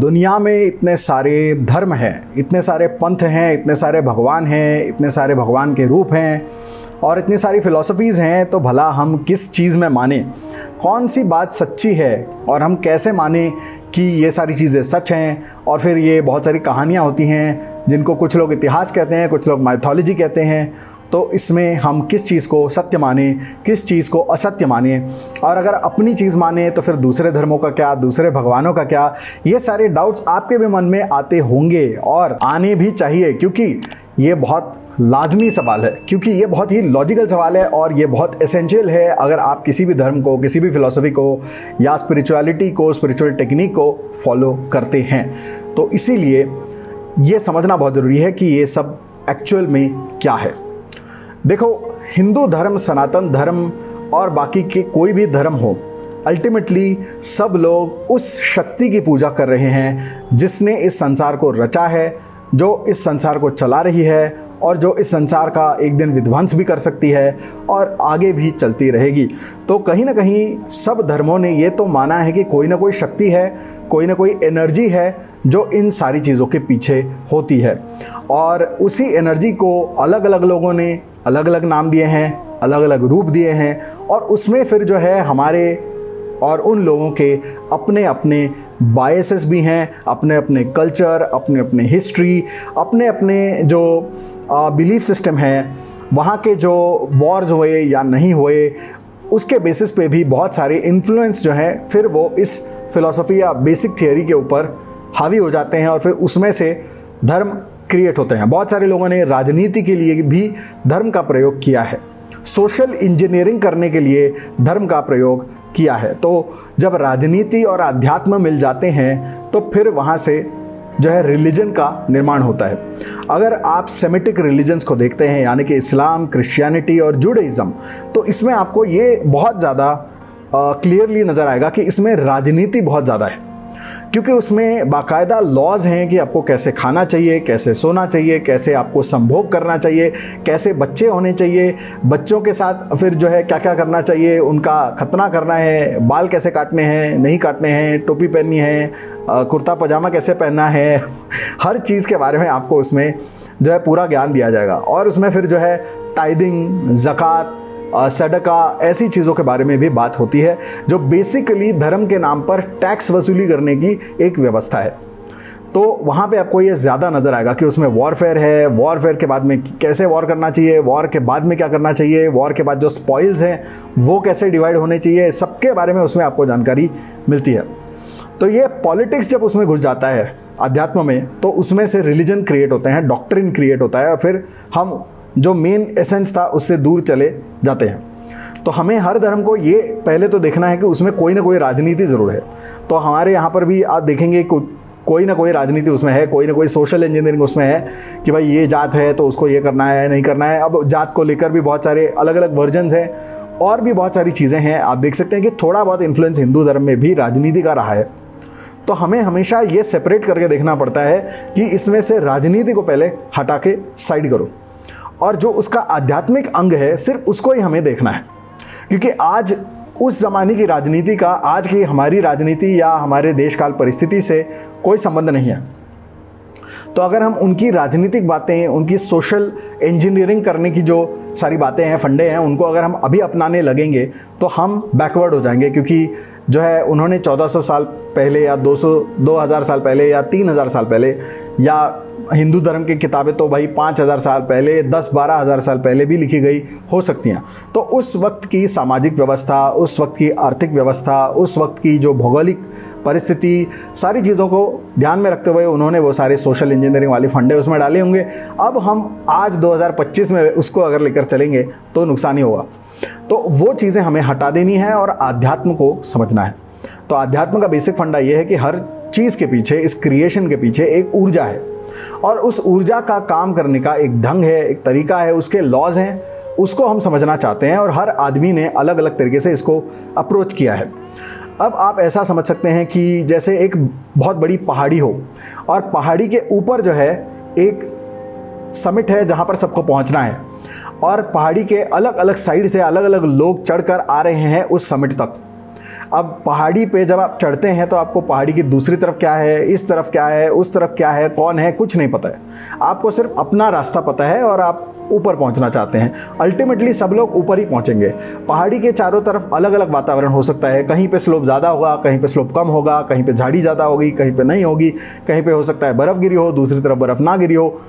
दुनिया में इतने सारे धर्म हैं, इतने सारे पंथ हैं, इतने सारे भगवान हैं, इतने सारे भगवान के रूप हैं और इतनी सारी फ़िलॉसफीज़ हैं, तो भला हम किस चीज़ में माने, कौन सी बात सच्ची है और हम कैसे माने कि ये सारी चीज़ें सच हैं। और फिर ये बहुत सारी कहानियाँ होती हैं जिनको कुछ लोग इतिहास कहते हैं, कुछ लोग माइथोलॉजी कहते हैं। तो इसमें हम किस चीज़ को सत्य माने, किस चीज़ को असत्य माने, और अगर अपनी चीज़ माने तो फिर दूसरे धर्मों का क्या, दूसरे भगवानों का क्या, ये सारे डाउट्स आपके भी मन में आते होंगे और आने भी चाहिए, क्योंकि ये बहुत लाजमी सवाल है, क्योंकि ये बहुत ही लॉजिकल सवाल है और ये बहुत एसेंशियल है अगर आप किसी भी धर्म को, किसी भी फिलॉसफी को या स्पिरिचुअलिटी को, स्पिरिचुअल टेक्निक को फॉलो करते हैं। तो इसीलिए ये समझना बहुत ज़रूरी है कि ये सब एक्चुअल में क्या है। देखो, हिंदू धर्म, सनातन धर्म और बाकी के कोई भी धर्म हो, अल्टीमेटली सब लोग उस शक्ति की पूजा कर रहे हैं जिसने इस संसार को रचा है, जो इस संसार को चला रही है और जो इस संसार का एक दिन विध्वंस भी कर सकती है और आगे भी चलती रहेगी। तो कहीं ना कहीं सब धर्मों ने ये तो माना है कि कोई ना कोई शक्ति है, कोई ना कोई एनर्जी है जो इन सारी चीज़ों के पीछे होती है, और उसी एनर्जी को अलग अलग लोगों ने अलग अलग नाम दिए हैं, अलग अलग रूप दिए हैं, और उसमें फिर जो है हमारे और उन लोगों के अपने अपने बायसेस भी हैं, अपने अपने कल्चर, अपने अपने हिस्ट्री, अपने अपने जो बिलीफ सिस्टम है, वहाँ के जो वॉर्स हुए या नहीं हुए, उसके बेसिस पे भी बहुत सारे इन्फ्लुएंस जो हैं फिर वो इस फिलॉसफी या बेसिक थियोरी के ऊपर हावी हो जाते हैं और फिर उसमें से धर्म क्रिएट होते हैं। बहुत सारे लोगों ने राजनीति के लिए भी धर्म का प्रयोग किया है, सोशल इंजीनियरिंग करने के लिए धर्म का प्रयोग किया है। तो जब राजनीति और अध्यात्म मिल जाते हैं तो फिर वहाँ से जो है रिलीजन का निर्माण होता है। अगर आप सेमिटिक रिलीजन्स को देखते हैं, यानी कि इस्लाम, क्रिश्चियनिटी और जुडाइज़्म, तो इसमें आपको ये बहुत ज़्यादा क्लियरली नज़र आएगा कि इसमें राजनीति बहुत ज़्यादा है, क्योंकि उसमें बाकायदा लॉज हैं कि आपको कैसे खाना चाहिए, कैसे सोना चाहिए, कैसे आपको संभोग करना चाहिए, कैसे बच्चे होने चाहिए, बच्चों के साथ फिर जो है क्या क्या करना चाहिए, उनका खतना करना है, बाल कैसे काटने हैं, नहीं काटने हैं, टोपी पहननी है, कुर्ता पजामा कैसे पहनना है, हर चीज़ के बारे में आपको उसमें जो है पूरा ज्ञान दिया जाएगा। और उसमें फिर जो है टाइदिंग, ज़कात, सदका, ऐसी चीज़ों के बारे में भी बात होती है, जो बेसिकली धर्म के नाम पर टैक्स वसूली करने की एक व्यवस्था है। तो वहाँ पे आपको ये ज़्यादा नज़र आएगा कि उसमें वॉरफेयर है, वॉरफेयर के बाद में कैसे वॉर करना चाहिए, वॉर के बाद में क्या करना चाहिए, वॉर के बाद जो स्पॉइल्स हैं वो कैसे डिवाइड होने चाहिए, सबके बारे में उसमें आपको जानकारी मिलती है। तो ये पॉलिटिक्स जब उसमें घुस जाता है अध्यात्म में, तो उसमें से रिलीजन क्रिएट होते हैं, डॉक्ट्रिन क्रिएट होता है, और फिर हम जो मेन एसेंस था उससे दूर चले जाते हैं। तो हमें हर धर्म को ये पहले तो देखना है कि उसमें कोई ना कोई राजनीति ज़रूर है। तो हमारे यहाँ पर भी आप देखेंगे कोई ना कोई राजनीति उसमें है, कोई ना कोई सोशल इंजीनियरिंग उसमें है कि भाई ये जात है तो उसको ये करना है, नहीं करना है। अब जात को लेकर भी बहुत सारे अलग अलग वर्जन्स हैं और भी बहुत सारी चीज़ें हैं। आप देख सकते हैं कि थोड़ा बहुत इन्फ्लुएंस हिंदू धर्म में भी राजनीति का रहा है। तो हमें हमेशा ये सेपरेट करके देखना पड़ता है कि इसमें से राजनीति को पहले हटा के साइड करो, और जो उसका आध्यात्मिक अंग है सिर्फ उसको ही हमें देखना है, क्योंकि आज उस ज़माने की राजनीति का आज की हमारी राजनीति या हमारे देश काल परिस्थिति से कोई संबंध नहीं है। तो अगर हम उनकी राजनीतिक बातें, उनकी सोशल इंजीनियरिंग करने की जो सारी बातें हैं, फंडे हैं, उनको अगर हम अभी अपनाने लगेंगे तो हम बैकवर्ड हो जाएंगे, क्योंकि जो है उन्होंने 1400 साल पहले या 2000 साल पहले या 3000 साल पहले, या हिंदू धर्म की किताबें तो भाई 5000 साल पहले, 10-12 हज़ार साल पहले भी लिखी गई हो सकती हैं। तो उस वक्त की सामाजिक व्यवस्था, उस वक्त की आर्थिक व्यवस्था, उस वक्त की जो भौगोलिक परिस्थिति, सारी चीज़ों को ध्यान में रखते हुए उन्होंने वो सारे सोशल इंजीनियरिंग वाले फंडे उसमें डाले होंगे। अब हम आज 2025 में उसको अगर लेकर चलेंगे तो नुकसान ही होगा। तो वो चीज़ें हमें हटा देनी है और आध्यात्म को समझना है। तो आध्यात्म का बेसिक फंडा ये है कि हर चीज़ के पीछे, इस क्रिएशन के पीछे एक ऊर्जा है, और उस ऊर्जा का काम करने का एक ढंग है, एक तरीका है, उसके लॉज हैं, उसको हम समझना चाहते हैं। और हर आदमी ने अलग अलग तरीके से इसको अप्रोच किया है। अब आप ऐसा समझ सकते हैं कि जैसे एक बहुत बड़ी पहाड़ी हो, और पहाड़ी के ऊपर जो है एक समिट है जहाँ पर सबको पहुँचना है, और पहाड़ी के अलग अलग साइड से अलग अलग लोग चढ़कर आ रहे हैं उस समिट तक। अब पहाड़ी पे जब आप चढ़ते हैं तो आपको पहाड़ी की दूसरी तरफ क्या है, इस तरफ क्या है, उस तरफ क्या है, कौन है, कुछ नहीं पता है। आपको सिर्फ अपना रास्ता पता है और आप ऊपर पहुंचना चाहते हैं। अल्टीमेटली सब लोग ऊपर ही पहुंचेंगे। पहाड़ी के चारों तरफ अलग अलग वातावरण हो सकता है, कहीं पे स्लोप ज़्यादा होगा, कहीं पे स्लोप कम होगा, कहीं पे झाड़ी ज़्यादा होगी, कहीं पे नहीं होगी, कहीं पे हो सकता है बर्फ़ गिरी हो, दूसरी तरफ बर्फ़ ना गिरी हो।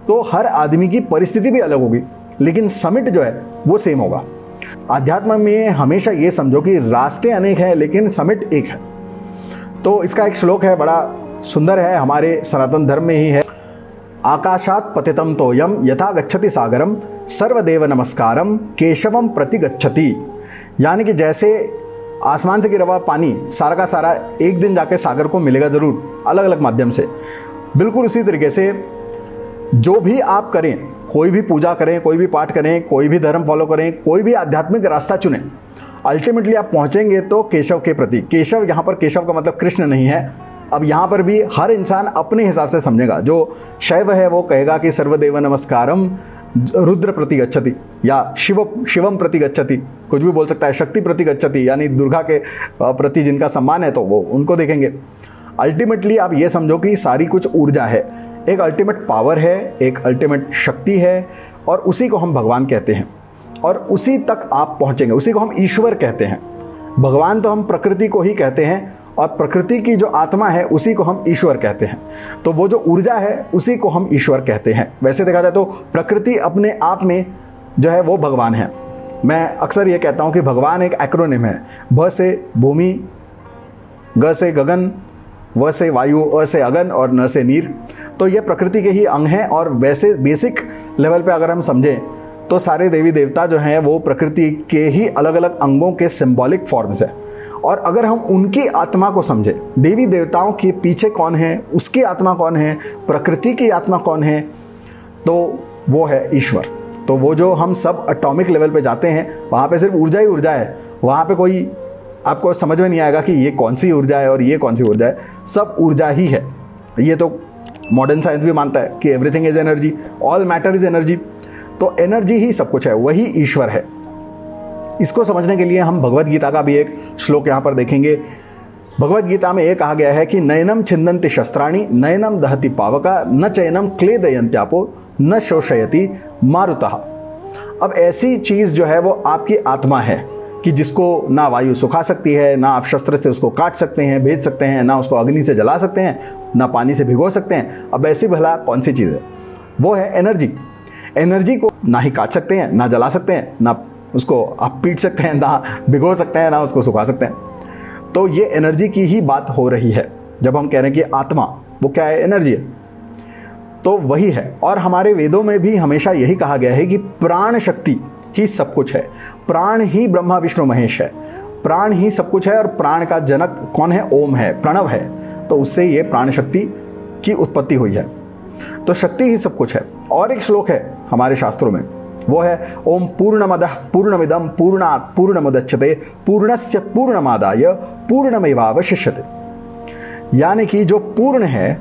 तो हर आदमी की परिस्थिति भी अलग होगी, लेकिन समिट जो है वो सेम होगा। अध्यात्म में हमेशा ये समझो कि रास्ते अनेक हैं लेकिन समिट एक है। तो इसका एक श्लोक है, बड़ा सुंदर है, हमारे सनातन धर्म में ही है। आकाशात पतितम तोयम यथा गच्छति सागरम सर्वदेव नमस्कारम केशवम प्रति गच्छति। यानी कि जैसे आसमान से गिरा हुआ पानी सारा का सारा एक दिन जाके सागर को मिलेगा ज़रूर, अलग अलग माध्यम से। बिल्कुल उसी तरीके से जो भी आप करें, कोई भी पूजा करें, कोई भी पाठ करें, कोई भी धर्म फॉलो करें, कोई भी आध्यात्मिक रास्ता चुनें, अल्टीमेटली आप पहुंचेंगे तो केशव के प्रति। केशव, यहाँ पर केशव का मतलब कृष्ण नहीं है। अब यहाँ पर भी हर इंसान अपने हिसाब से समझेगा। जो शैव है वो कहेगा कि सर्वदेव नमस्कारम रुद्र प्रति गच्छति, या शिवम प्रति गच्छति, कुछ भी बोल सकता है, शक्ति प्रति गच्छति, यानी दुर्गा के प्रति जिनका सम्मान है तो वो उनको देखेंगे। अल्टीमेटली आप ये समझो कि सारी कुछ ऊर्जा है, एक अल्टीमेट पावर है, एक अल्टीमेट शक्ति है, और उसी को हम भगवान कहते हैं और उसी तक आप पहुँचेंगे। उसी को हम ईश्वर कहते हैं। भगवान तो हम प्रकृति को ही कहते हैं और प्रकृति की जो आत्मा है उसी को हम ईश्वर कहते हैं। तो वो जो ऊर्जा है उसी को हम ईश्वर कहते हैं। वैसे देखा जाए तो प्रकृति अपने आप में जो है वो भगवान है। मैं अक्सर ये कहता हूँ कि भगवान एक एक्रोनिम है। भ से भूमि, ग से गगन, व से वायु, अ से अगन और न से नीर। तो ये प्रकृति के ही अंग हैं। और वैसे बेसिक लेवल पे अगर हम समझें तो सारे देवी देवता जो हैं वो प्रकृति के ही अलग अलग अंगों के सिंबॉलिक फॉर्म्स हैं। और अगर हम उनकी आत्मा को समझें, देवी देवताओं के पीछे कौन है, उसकी आत्मा कौन है, प्रकृति की आत्मा कौन है, तो वो है ईश्वर। तो वो जो हम सब एटॉमिक लेवल पे जाते हैं वहाँ पे सिर्फ ऊर्जा ही ऊर्जा है। वहाँ पे कोई आपको समझ में नहीं आएगा कि ये कौन सी ऊर्जा है और ये कौन सी ऊर्जा है, सब ऊर्जा ही है। ये तो मॉडर्न साइंस भी मानता है कि everything is energy, all matter is energy. तो एनर्जी ही सब कुछ है, वही ईश्वर है। इसको समझने के लिए हम भगवद गीता का भी एक श्लोक यहाँ पर देखेंगे। भगवद गीता में ये कहा गया है कि नयनम छिन्दन्ति शस्त्राणि नयनम दहति पावका न चैनम क्लेदयन्त्यापो न शोषयति मारुतः। अब ऐसी चीज़ जो है वो आपकी आत्मा है कि जिसको ना वायु सुखा सकती है, ना आप शस्त्र से उसको काट सकते हैं, भेज सकते हैं, ना उसको अग्नि से जला सकते हैं, ना पानी से भिगो सकते हैं। अब ऐसी भला कौन सी चीज़ है? वो है एनर्जी। एनर्जी को ना ही काट सकते हैं, ना जला सकते हैं, ना उसको आप पीट सकते हैं, ना भिगो सकते हैं, ना उसको सुखा सकते हैं। तो ये एनर्जी की ही बात हो रही है। जब हम कह रहे हैं कि आत्मा, वो क्या है? एनर्जी है। तो वही है। और हमारे वेदों में भी हमेशा यही कहा गया है कि प्राण शक्ति ही सब कुछ है। प्राण ही ब्रह्मा विष्णु महेश है। प्राण ही सब कुछ है। और प्राण का जनक कौन है? ओम है, प्रणव है। तो उससे ये प्राण शक्ति की उत्पत्ति हुई है। तो शक्ति ही सब कुछ है। और एक श्लोक है हमारे शास्त्रों में, वो है ओम पूर्णमदः पूर्णमिदं पूर्णात् पूर्णमुदच्यते पूर्णस्य पूर्णमादाय पूर्णमेवावशिष्यते। यानी कि जो पूर्ण है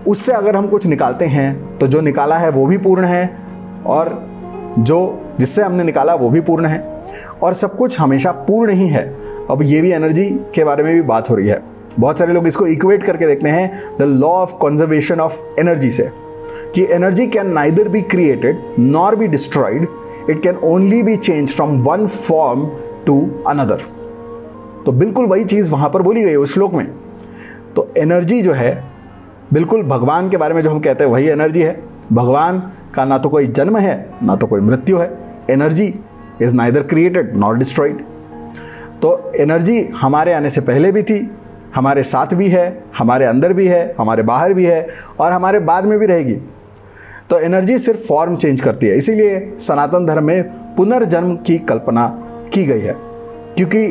उससे अगर हम कुछ निकालते हैं तो जो निकाला है वो भी पूर्ण है, और जो जिससे हमने निकाला वो भी पूर्ण है, और सब कुछ हमेशा पूर्ण ही है। अब ये भी एनर्जी के बारे में भी बात हो रही है। बहुत सारे लोग इसको इक्वेट करके देखते हैं the law of conservation of energy से, कि energy can neither be created nor be destroyed, it can only be change from one form to another. तो बिल्कुल वही चीज़ वहाँ पर बोली गई है उस श्लोक में। तो एनर्जी जो है बिल्कुल भगवान के बारे में जो हम कहते हैं वही एनर्जी है। भगवान का ना तो कोई जन्म है ना तो कोई मृत्यु है। Energy is neither created nor destroyed. तो एनर्जी हमारे आने से पहले भी थी, हमारे साथ भी है, हमारे अंदर भी है, हमारे बाहर भी है, और हमारे बाद में भी रहेगी। तो एनर्जी सिर्फ फॉर्म चेंज करती है। इसीलिए सनातन धर्म में पुनर्जन्म की कल्पना की गई है, क्योंकि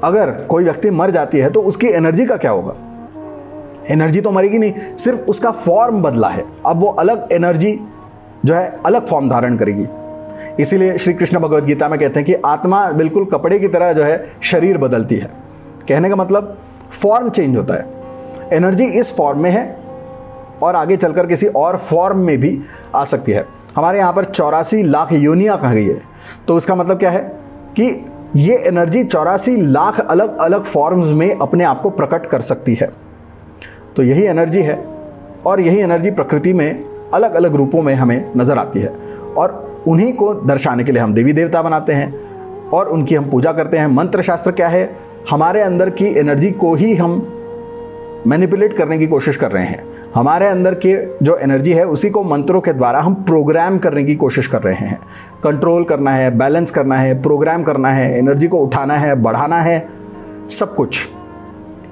अगर कोई व्यक्ति मर जाती है तो उसकी एनर्जी का क्या होगा? एनर्जी तो मरेगी नहीं, सिर्फ उसका फॉर्म बदला है। अब वो अलग एनर्जी जो है अलग फॉर्म धारण करेगी। इसीलिए श्री कृष्ण भगवद गीता में कहते हैं कि आत्मा बिल्कुल कपड़े की तरह जो है शरीर बदलती है। कहने का मतलब फॉर्म चेंज होता है। एनर्जी इस फॉर्म में है और आगे चलकर किसी और फॉर्म में भी आ सकती है। हमारे यहाँ पर 84 लाख योनियाँ कहा गई है। तो उसका मतलब क्या है कि ये एनर्जी 84 लाख अलग अलग फॉर्म्स में अपने आप को प्रकट कर सकती है। तो यही एनर्जी है और यही एनर्जी प्रकृति में अलग अलग रूपों में हमें नज़र आती है और उन्हीं को दर्शाने के लिए हम देवी देवता बनाते हैं और उनकी हम पूजा करते हैं। मंत्र शास्त्र क्या है? हमारे अंदर की एनर्जी को ही हम मैनिपुलेट करने की कोशिश कर रहे हैं। हमारे अंदर के जो एनर्जी है उसी को मंत्रों के द्वारा हम प्रोग्राम करने की कोशिश कर रहे हैं। कंट्रोल करना है, बैलेंस करना है, प्रोग्राम करना है, एनर्जी को उठाना है, बढ़ाना है, सब कुछ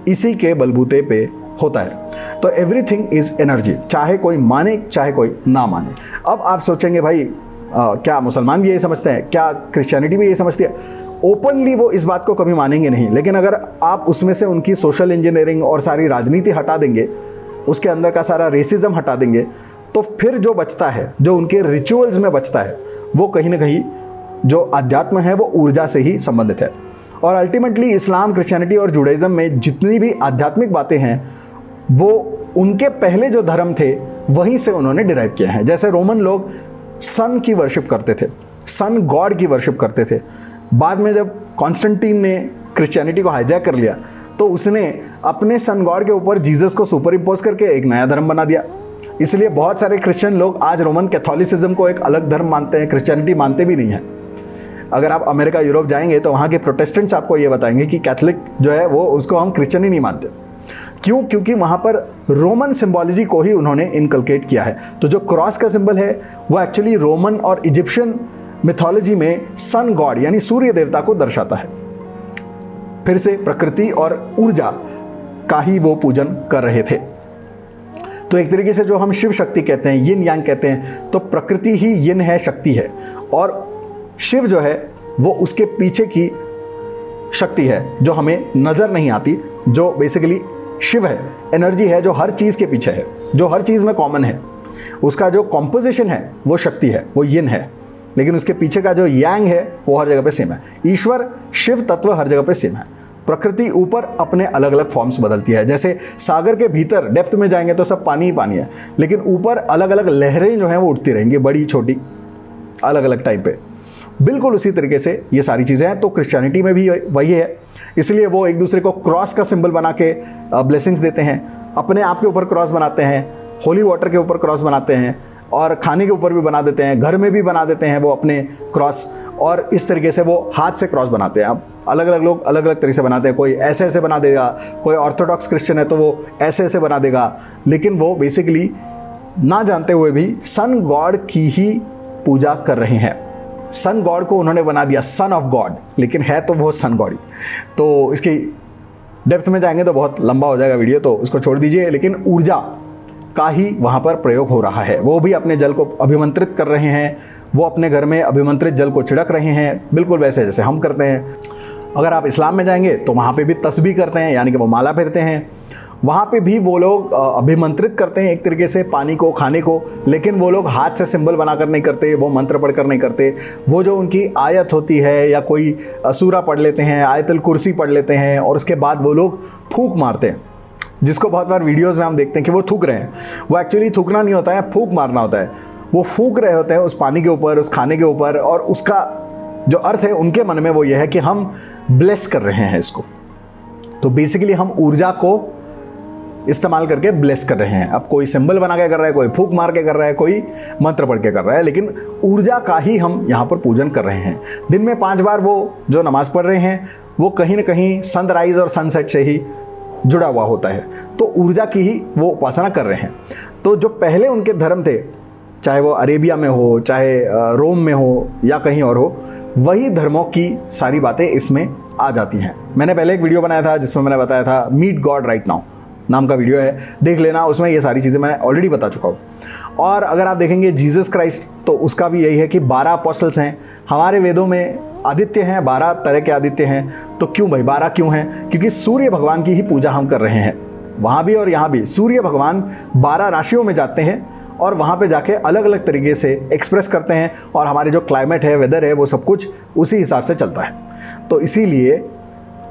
इसी के बलबूते पे होता है। तो एवरीथिंग इज एनर्जी, चाहे कोई माने चाहे कोई ना माने। अब आप सोचेंगे भाई क्या मुसलमान भी यही समझते हैं, क्या क्रिश्चियनिटी भी यही समझती है? ओपनली वो इस बात को कभी मानेंगे नहीं, लेकिन अगर आप उसमें से उनकी सोशल इंजीनियरिंग और सारी राजनीति हटा देंगे, उसके अंदर का सारा रेसिज्म हटा देंगे, तो फिर जो बचता है, जो उनके रिचुअल्स में बचता है, वो कहीं ना कहीं जो अध्यात्म है वो ऊर्जा से ही संबंधित है। और अल्टीमेटली इस्लाम, क्रिश्चियनिटी और जुडाइज्म में जितनी भी आध्यात्मिक बातें हैं वो उनके पहले जो धर्म थे वहीं से उन्होंने डिराइव किया है। जैसे रोमन लोग सन की वर्शिप करते थे, सन गॉड की वर्शिप करते थे। बाद में जब कॉन्स्टेंटीन ने क्रिश्चियनिटी को हाईजैक कर लिया तो उसने अपने सन गॉड के ऊपर जीसस को सुपर इम्पोज करके एक नया धर्म बना दिया। इसलिए बहुत सारे क्रिश्चियन लोग आज रोमन कैथोलिसिज्म को एक अलग धर्म मानते हैं, क्रिश्चियनिटी मानते भी नहीं है। अगर आप अमेरिका, यूरोप जाएंगे तो वहाँ के प्रोटेस्टेंट्स आपको ये बताएंगे कि कैथोलिक जो है वो उसको हम क्रिश्चियन ही नहीं मानते। क्यों? क्योंकि वहाँ पर रोमन सिंबोलॉजी को ही उन्होंने इनकलकेट किया है। तो जो क्रॉस का सिंबल है वो एक्चुअली रोमन और इजिप्शियन मिथोलॉजी में सन गॉड यानी सूर्य देवता को दर्शाता है। फिर से प्रकृति और ऊर्जा का ही वो पूजन कर रहे थे। तो एक तरीके से जो हम शिव शक्ति कहते हैं, यिन यांग कहते हैं, तो प्रकृति ही यिन है, शक्ति है, और शिव जो है वो उसके पीछे की शक्ति है जो हमें नजर नहीं आती, जो बेसिकली शिव है, एनर्जी है जो हर चीज के पीछे है, जो हर चीज में कॉमन है। उसका जो कॉम्पोजिशन है वो शक्ति है, वो यिन है, लेकिन उसके पीछे का जो यांग है वो हर जगह पे सेम है। ईश्वर, शिव तत्व हर जगह पे सेम है। प्रकृति ऊपर अपने अलग अलग फॉर्म्स बदलती है। जैसे सागर के भीतर डेप्थ में जाएंगे तो सब पानी ही पानी है, लेकिन ऊपर अलग अलग लहरें जो हैं वो उठती रहेंगी, बड़ी छोटी, अलग अलग टाइप पे। बिल्कुल उसी तरीके से ये सारी चीज़ें हैं। तो क्रिश्चियनिटी में भी वही है, इसलिए वो एक दूसरे को क्रॉस का सिंबल बना के ब्लेसिंग्स देते हैं, अपने आप के ऊपर क्रॉस बनाते हैं, होली वाटर के ऊपर क्रॉस बनाते हैं, और खाने के ऊपर भी बना देते हैं, घर में भी बना देते हैं वो अपने क्रॉस, और इस तरीके से वो हाथ से क्रॉस बनाते हैं। अब अलग अलग लोग अलग अलग तरीके से बनाते हैं, कोई ऐसे ऐसे बना देगा, कोई ऑर्थोडॉक्स क्रिश्चियन है तो वो ऐसे ऐसे बना देगा, लेकिन वो बेसिकली ना जानते हुए भी सन गॉड की ही पूजा कर रहे हैं। सन गॉड को उन्होंने बना दिया सन ऑफ गॉड, लेकिन है तो वो सन गॉड ही। तो इसकी डेप्थ में जाएंगे तो बहुत लंबा हो जाएगा वीडियो, तो उसको छोड़ दीजिए। लेकिन ऊर्जा का ही वहाँ पर प्रयोग हो रहा है। वो भी अपने जल को अभिमंत्रित कर रहे हैं, वो अपने घर में अभिमंत्रित जल को छिड़क रहे हैं, बिल्कुल वैसे जैसे हम करते हैं। अगर आप इस्लाम में जाएंगे तो वहाँ पे भी तस्बीह करते हैं, यानी कि वो माला फेरते हैं। वहाँ पे भी वो लोग अभिमंत्रित करते हैं एक तरीके से पानी को, खाने को, लेकिन वो लोग हाथ से सिंबल बनाकर नहीं करते, वो मंत्र पढ़कर नहीं करते। वो जो उनकी आयत होती है या कोई सूरा पढ़ लेते हैं, आयतुल कुर्सी पढ़ लेते हैं, और उसके बाद वो लोग फूंक मारते हैं, जिसको बहुत बार वीडियोस में हम देखते हैं कि वो थूक रहे हैं। वो एक्चुअली थूकना नहीं होता है, फूंक मारना होता है। वो फूंक रहे होते हैं उस पानी के ऊपर, उस खाने के ऊपर, और उसका जो अर्थ है उनके मन में वो ये है कि हम ब्लेस कर रहे हैं इसको। तो बेसिकली हम ऊर्जा को इस्तेमाल करके ब्लेस कर रहे हैं। अब कोई सिंबल बना के कर रहा है, कोई फूंक मार के कर रहा है, कोई मंत्र पढ़ के कर रहा है, लेकिन ऊर्जा का ही हम यहाँ पर पूजन कर रहे हैं। दिन में 5 बार वो जो नमाज पढ़ रहे हैं वो कहीं ना कहीं सनराइज और सनसेट से ही जुड़ा हुआ होता है। तो ऊर्जा की ही वो उपासना कर रहे हैं। तो जो पहले उनके धर्म थे, चाहे वो अरेबिया में हो, चाहे रोम में हो या कहीं और हो, वही धर्मों की सारी बातें इसमें आ जाती हैं। मैंने पहले एक वीडियो बनाया था जिसमें मैंने बताया था मीट गॉड राइट नाउ नाम का वीडियो है, देख लेना, उसमें ये सारी चीज़ें मैं ऑलरेडी बता चुका हूँ। और अगर आप देखेंगे जीसस क्राइस्ट, तो उसका भी यही है कि 12 अपोस्टल्स हैं। हमारे वेदों में आदित्य हैं, 12 तरह के आदित्य हैं। तो क्यों भाई 12 क्यों हैं? क्योंकि सूर्य भगवान की ही पूजा हम कर रहे हैं। वहाँ भी और यहाँ भी सूर्य भगवान 12 राशियों में जाते हैं और वहाँ पे जाके अलग अलग तरीके से एक्सप्रेस करते हैं, और हमारे जो क्लाइमेट है, वेदर है, वो सब कुछ उसी हिसाब से चलता है। तो इसीलिए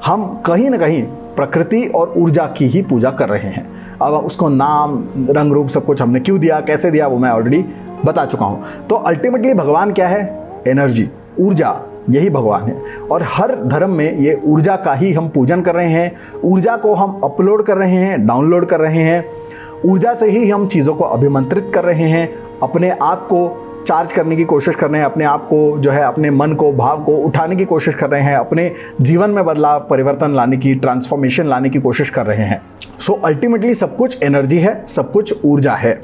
हम कहीं ना कहीं प्रकृति और ऊर्जा की ही पूजा कर रहे हैं। अब उसको नाम, रंग रूप सब कुछ हमने क्यों दिया, कैसे दिया, वो मैं ऑलरेडी बता चुका हूँ। तो अल्टीमेटली भगवान क्या है? एनर्जी, ऊर्जा, यही भगवान है। और हर धर्म में ये ऊर्जा का ही हम पूजन कर रहे हैं, ऊर्जा को हम अपलोड कर रहे हैं, डाउनलोड कर रहे हैं, ऊर्जा से ही हम चीज़ों को अभिमंत्रित कर रहे हैं, अपने आप को चार्ज करने की कोशिश कर रहे हैं, अपने आप को जो है अपने मन को, भाव को उठाने की कोशिश कर रहे हैं, अपने जीवन में बदलाव, परिवर्तन लाने की, ट्रांसफॉर्मेशन लाने की कोशिश कर रहे हैं। सो अल्टीमेटली सब कुछ एनर्जी है, सब कुछ ऊर्जा है।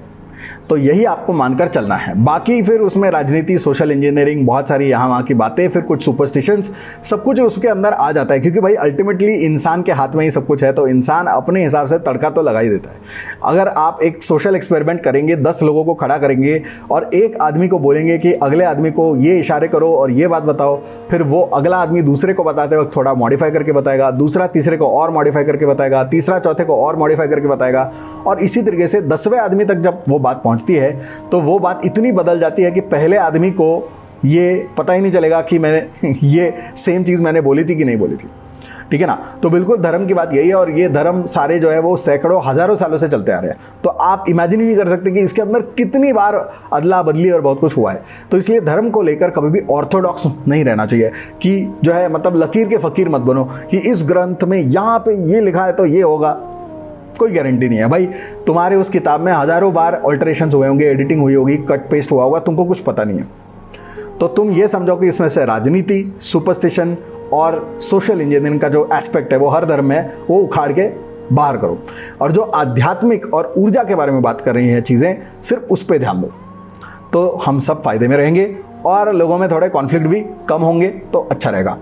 तो यही आपको मानकर चलना है। बाकी फिर उसमें राजनीति, सोशल इंजीनियरिंग, बहुत सारी यहाँ वहाँ की बातें, फिर कुछ सुपरस्टिशंस, सब कुछ उसके अंदर आ जाता है, क्योंकि भाई अल्टीमेटली इंसान के हाथ में ही सब कुछ है। तो इंसान अपने हिसाब से तड़का तो लगा ही देता है। अगर आप एक सोशल एक्सपेरिमेंट करेंगे, 10 लोगों को खड़ा करेंगे और एक आदमी को बोलेंगे कि अगले आदमी को ये इशारे करो और ये बात बताओ, फिर वो अगला आदमी दूसरे को बताते वक्त थोड़ा मॉडिफाई करके बताएगा, दूसरा तीसरे को और मॉडिफाई करके बताएगा, तीसरा चौथे को और मॉडिफाई करके बताएगा, और इसी तरीके से 10वें आदमी तक जब वो बात पहुंचती है तो वो बात इतनी बदल जाती है कि पहले आदमी को ये पता ही नहीं चलेगा कि मैंने ये सेम चीज़ मैंने बोली थी कि नहीं बोली थी। ठीक है ना। तो बिल्कुल धर्म की बात यही है, और ये धर्म सारे जो है वो सैकड़ों हज़ारों सालों से चलते आ रहे हैं। तो आप इमेजिन ही नहीं कर सकते कि इसके अंदर कितनी बार अदला बदली और बहुत कुछ हुआ है। तो इसलिए धर्म को लेकर कभी भी ऑर्थोडॉक्स नहीं रहना चाहिए कि जो है मतलब लकीर के फ़कीर मत बनो कि इस ग्रंथ में यहाँ पे ये लिखा है तो ये होगा। कोई गारंटी नहीं है भाई। तुम्हारे उस किताब में हज़ारों बार ऑल्टरेशंस हुए होंगे, एडिटिंग हुई होगी, कट पेस्ट हुआ होगा, तुमको कुछ पता नहीं है। तो तुम ये समझो कि इसमें से राजनीति, सुपरस्टिशन और सोशल इंजीनियरिंग का जो एस्पेक्ट है वो हर धर्म में, वो उखाड़ के बाहर करो। और जो आध्यात्मिक और ऊर्जा के बारे में बात कर रही हैं चीज़ें, सिर्फ उस पर ध्यान दो, तो हम सब फायदे में रहेंगे और लोगों में थोड़े कॉन्फ्लिक्ट भी कम होंगे, तो अच्छा रहेगा।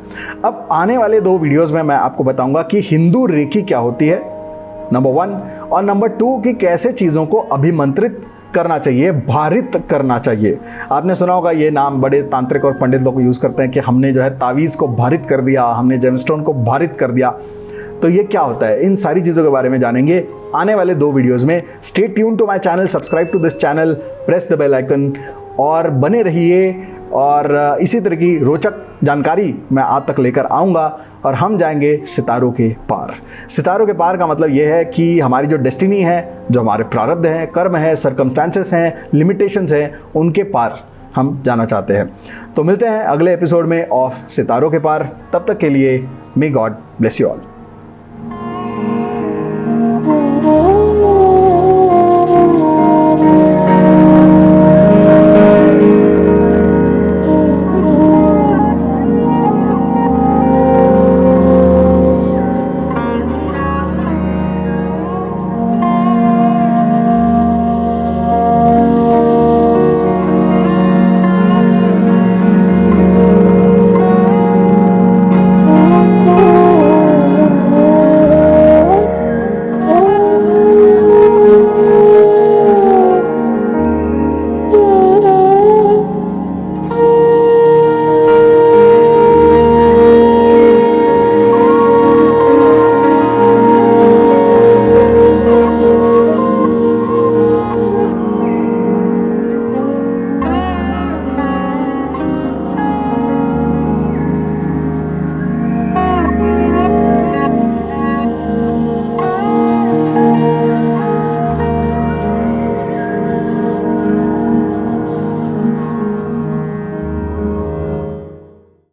अब आने वाले 2 वीडियोज़ में मैं आपको बताऊंगा कि हिंदू रेकी क्या होती है, नंबर 1, और नंबर 2 कि कैसे चीज़ों को अभिमंत्रित करना चाहिए, भारित करना चाहिए। आपने सुना होगा ये नाम बड़े तांत्रिक और पंडित लोग यूज़ करते हैं कि हमने जो है तावीज़ को भारित कर दिया, हमने जेमस्टोन को भारित कर दिया। तो ये क्या होता है, इन सारी चीज़ों के बारे में जानेंगे आने वाले 2 वीडियोज़ में। Stay tune to my channel, subscribe to this channel, press the bell icon और बने रहिए। और इसी तरह की रोचक जानकारी मैं आप तक लेकर आऊँगा और हम जाएंगे सितारों के पार। सितारों के पार का मतलब ये है कि हमारी जो डेस्टिनी है, जो हमारे प्रारब्ध हैं, कर्म है, सर्कमस्टांसेस हैं, लिमिटेशंस हैं, उनके पार हम जाना चाहते हैं। तो मिलते हैं अगले एपिसोड में ऑफ सितारों के पार। तब तक के लिए may God bless you all.